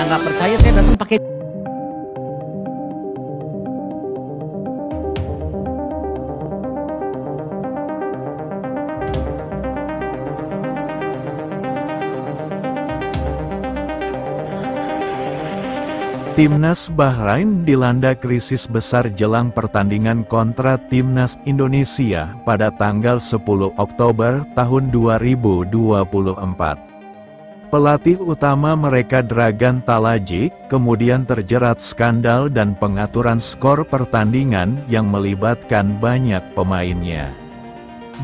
nggak percaya saya datang pakai. Timnas Bahrain dilanda krisis besar jelang pertandingan kontra Timnas Indonesia pada tanggal 10 Oktober tahun 2024. Pelatih utama mereka Dragan Talajic kemudian terjerat skandal dan pengaturan skor pertandingan yang melibatkan banyak pemainnya.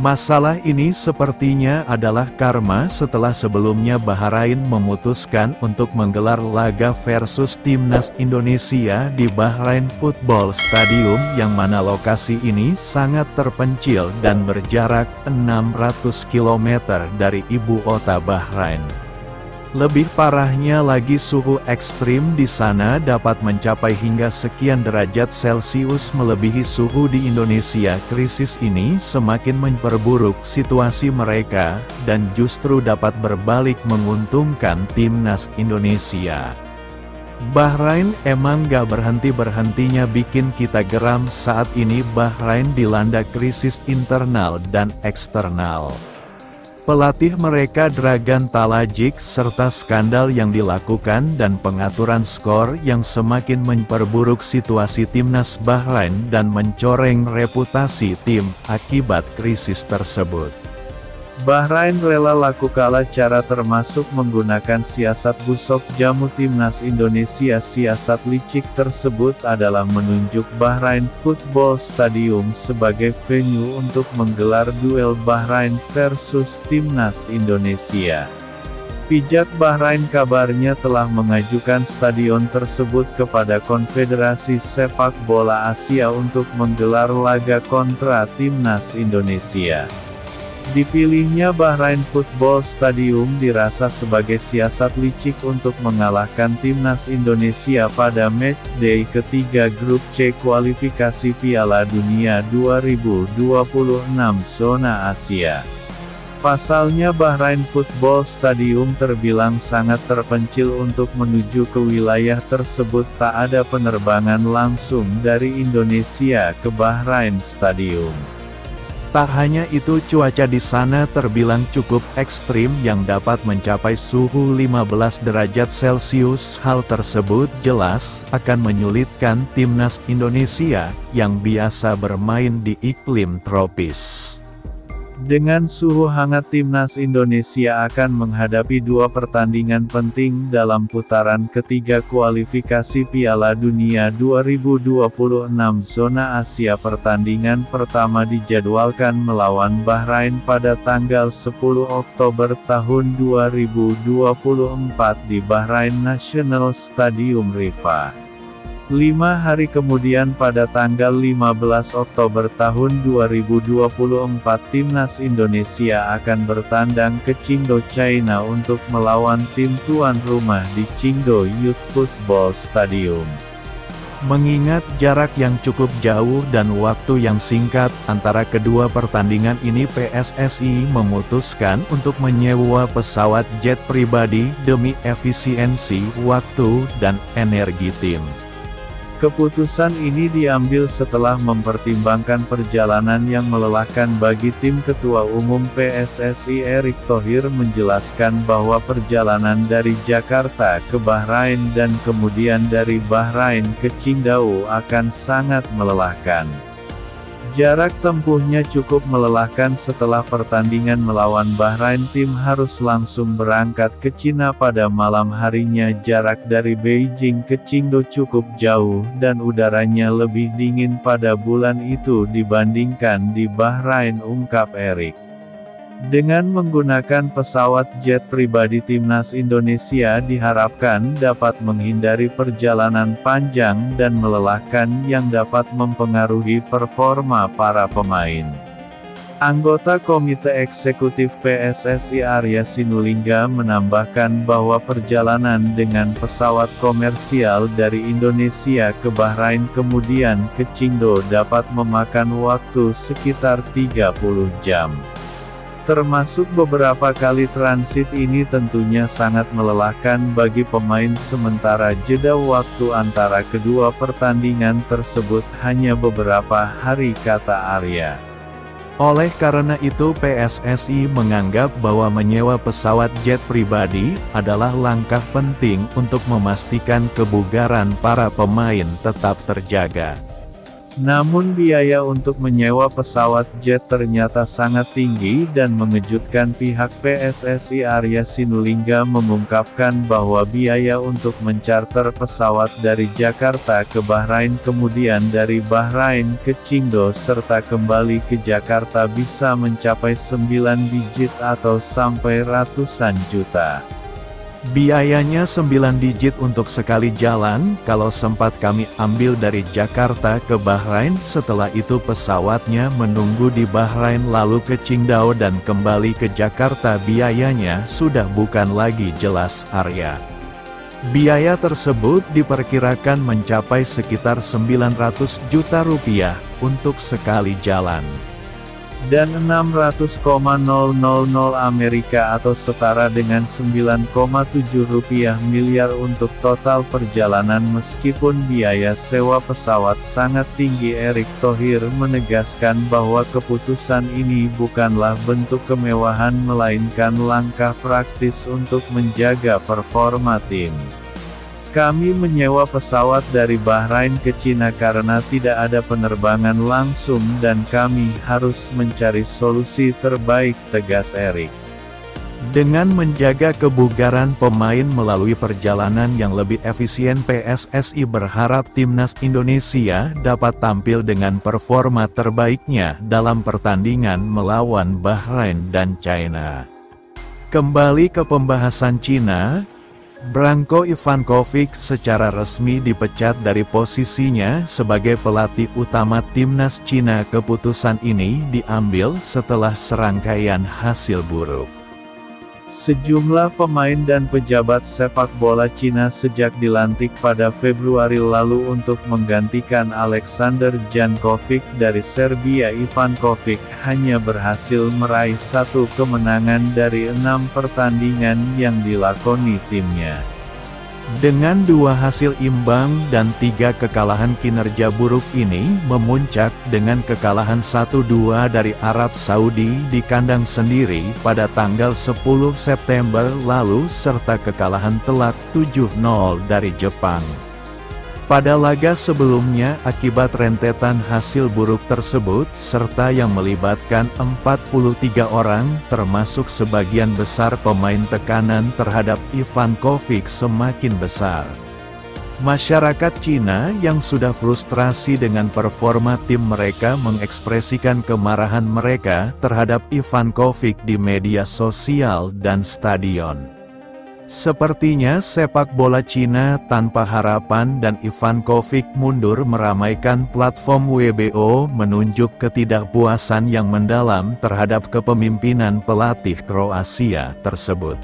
Masalah ini sepertinya adalah karma setelah sebelumnya Bahrain memutuskan untuk menggelar laga versus Timnas Indonesia di Bahrain Football Stadium yang mana lokasi ini sangat terpencil dan berjarak 600 km dari ibu kota Bahrain. Lebih parahnya lagi suhu ekstrim di sana dapat mencapai hingga sekian derajat Celcius melebihi suhu di Indonesia. Krisis ini semakin memperburuk situasi mereka, dan justru dapat berbalik menguntungkan Timnas Indonesia. Bahrain emang gak berhenti-berhentinya bikin kita geram. Saat ini Bahrain dilanda krisis internal dan eksternal. Pelatih mereka Dragan Talajic serta skandal yang dilakukan dan pengaturan skor yang semakin memperburuk situasi Timnas Bahrain dan mencoreng reputasi tim akibat krisis tersebut. Bahrain rela laku kala cara termasuk menggunakan siasat busuk jamu Timnas Indonesia. Siasat licik tersebut adalah menunjuk Bahrain Football Stadium sebagai venue untuk menggelar duel Bahrain versus Timnas Indonesia. Pijak Bahrain kabarnya telah mengajukan stadion tersebut kepada Konfederasi Sepak Bola Asia untuk menggelar laga kontra Timnas Indonesia. Dipilihnya Bahrain Football Stadium dirasa sebagai siasat licik untuk mengalahkan Timnas Indonesia pada matchday ketiga grup C kualifikasi Piala Dunia 2026 zona Asia. Pasalnya Bahrain Football Stadium terbilang sangat terpencil. Untuk menuju ke wilayah tersebut tak ada penerbangan langsung dari Indonesia ke Bahrain Stadium. Tak hanya itu, cuaca di sana terbilang cukup ekstrim yang dapat mencapai suhu 15 derajat Celcius. Hal tersebut jelas akan menyulitkan Timnas Indonesia yang biasa bermain di iklim tropis. Dengan suhu hangat, Timnas Indonesia akan menghadapi dua pertandingan penting dalam putaran ketiga kualifikasi Piala Dunia 2026 zona Asia. Pertandingan pertama dijadwalkan melawan Bahrain pada tanggal 10 Oktober tahun 2024 di Bahrain National Stadium Rifa. 5 hari kemudian pada tanggal 15 Oktober tahun 2024 Timnas Indonesia akan bertandang ke Qingdao, China untuk melawan tim tuan rumah di Qingdao Youth Football Stadium. Mengingat jarak yang cukup jauh dan waktu yang singkat antara kedua pertandingan ini, PSSI memutuskan untuk menyewa pesawat jet pribadi demi efisiensi waktu dan energi tim. Keputusan ini diambil setelah mempertimbangkan perjalanan yang melelahkan bagi tim. Ketua Umum PSSI Erick Thohir menjelaskan bahwa perjalanan dari Jakarta ke Bahrain dan kemudian dari Bahrain ke Qingdao akan sangat melelahkan. Jarak tempuhnya cukup melelahkan. Setelah pertandingan melawan Bahrain, tim harus langsung berangkat ke Cina pada malam harinya. Jarak dari Beijing ke Qingdao cukup jauh, dan udaranya lebih dingin pada bulan itu dibandingkan di Bahrain, ungkap Erick. Dengan menggunakan pesawat jet pribadi, Timnas Indonesia diharapkan dapat menghindari perjalanan panjang dan melelahkan yang dapat mempengaruhi performa para pemain. Anggota Komite Eksekutif PSSI Arya Sinulinga menambahkan bahwa perjalanan dengan pesawat komersial dari Indonesia ke Bahrain kemudian ke Qingdao dapat memakan waktu sekitar 30 jam. Termasuk beberapa kali transit ini tentunya sangat melelahkan bagi pemain sementara jeda waktu antara kedua pertandingan tersebut hanya beberapa hari, kata Arya. Oleh karena itu PSSI menganggap bahwa menyewa pesawat jet pribadi adalah langkah penting untuk memastikan kebugaran para pemain tetap terjaga. Namun biaya untuk menyewa pesawat jet ternyata sangat tinggi dan mengejutkan pihak PSSI. Arya Sinulinga mengungkapkan bahwa biaya untuk mencarter pesawat dari Jakarta ke Bahrain kemudian dari Bahrain ke Qingdao serta kembali ke Jakarta bisa mencapai 9 digit atau sampai ratusan juta. Biayanya 9 digit untuk sekali jalan, kalau sempat kami ambil dari Jakarta ke Bahrain, setelah itu pesawatnya menunggu di Bahrain lalu ke Qingdao dan kembali ke Jakarta, biayanya sudah bukan lagi jelas, Arya. Biaya tersebut diperkirakan mencapai sekitar 900 juta rupiah untuk sekali jalan. Dan 600,000 Amerika atau setara dengan 9,7 rupiah miliar untuk total perjalanan. Meskipun biaya sewa pesawat sangat tinggi, Erick Thohir menegaskan bahwa keputusan ini bukanlah bentuk kemewahan melainkan langkah praktis untuk menjaga performa tim. Kami menyewa pesawat dari Bahrain ke Cina karena tidak ada penerbangan langsung dan kami harus mencari solusi terbaik, tegas Erick. Dengan menjaga kebugaran pemain melalui perjalanan yang lebih efisien, PSSI berharap timnas Indonesia dapat tampil dengan performa terbaiknya dalam pertandingan melawan Bahrain dan China. Kembali ke pembahasan Cina, Branko Ivankovic secara resmi dipecat dari posisinya sebagai pelatih utama timnas Cina. Keputusan ini diambil setelah serangkaian hasil buruk. Sejumlah pemain dan pejabat sepak bola Cina sejak dilantik pada Februari lalu untuk menggantikan Alexander Jankovic dari Serbia. Ivankovic hanya berhasil meraih 1 kemenangan dari 6 pertandingan yang dilakoni timnya. Dengan 2 hasil imbang dan 3 kekalahan, kinerja buruk ini memuncak dengan kekalahan 1-2 dari Arab Saudi di kandang sendiri pada tanggal 10 September lalu serta kekalahan telak 7-0 dari Jepang. Pada laga sebelumnya, akibat rentetan hasil buruk tersebut, serta yang melibatkan 43 orang, termasuk sebagian besar pemain, tekanan terhadap Ivankovic semakin besar. Masyarakat Cina yang sudah frustrasi dengan performa tim mereka mengekspresikan kemarahan mereka terhadap Ivankovic di media sosial dan stadion. Sepertinya sepak bola Cina tanpa harapan dan Ivankovic mundur meramaikan platform Weibo menunjuk ketidakpuasan yang mendalam terhadap kepemimpinan pelatih Kroasia tersebut.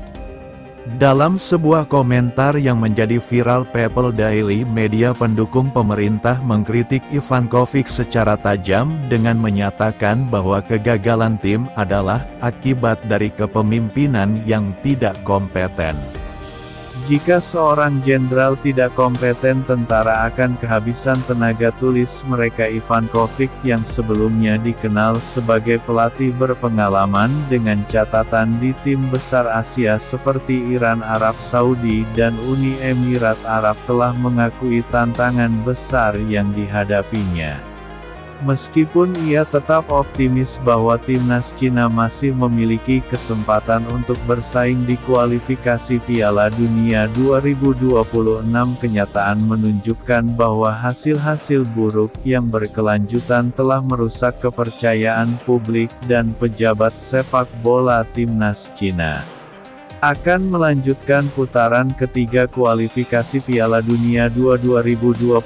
Dalam sebuah komentar yang menjadi viral, People Daily, media pendukung pemerintah, mengkritik Ivankovic secara tajam dengan menyatakan bahwa kegagalan tim adalah akibat dari kepemimpinan yang tidak kompeten. Jika seorang jenderal tidak kompeten, tentara akan kehabisan tenaga, tulis mereka. Ivankovic yang sebelumnya dikenal sebagai pelatih berpengalaman dengan catatan di tim besar Asia seperti Iran, Arab Saudi, dan Uni Emirat Arab, telah mengakui tantangan besar yang dihadapinya. Meskipun ia tetap optimis bahwa timnas Cina masih memiliki kesempatan untuk bersaing di kualifikasi Piala Dunia 2026, kenyataan menunjukkan bahwa hasil-hasil buruk yang berkelanjutan telah merusak kepercayaan publik dan pejabat sepak bola timnas Cina. Akan melanjutkan putaran ketiga kualifikasi Piala Dunia 2026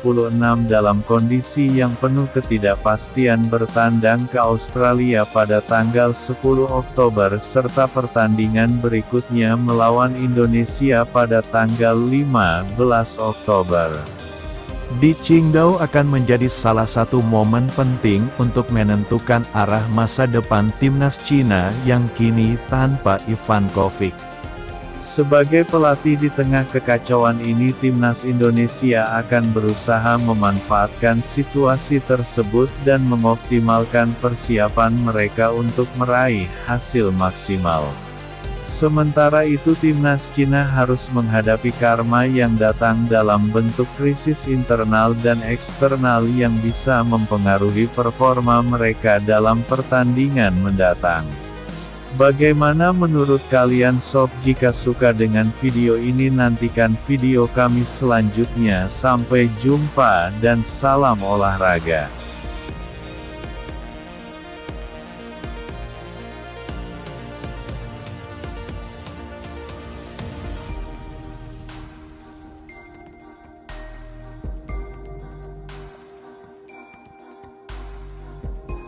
dalam kondisi yang penuh ketidakpastian, bertandang ke Australia pada tanggal 10 Oktober serta pertandingan berikutnya melawan Indonesia pada tanggal 15 Oktober. Di Qingdao akan menjadi salah satu momen penting untuk menentukan arah masa depan timnas Cina yang kini tanpa Ivankovic. Sebagai pelatih di tengah kekacauan ini, timnas Indonesia akan berusaha memanfaatkan situasi tersebut dan mengoptimalkan persiapan mereka untuk meraih hasil maksimal. Sementara itu timnas Cina harus menghadapi karma yang datang dalam bentuk krisis internal dan eksternal yang bisa mempengaruhi performa mereka dalam pertandingan mendatang. Bagaimana menurut kalian sob? Jika suka dengan video ini, nantikan video kami selanjutnya. Sampai jumpa dan salam olahraga.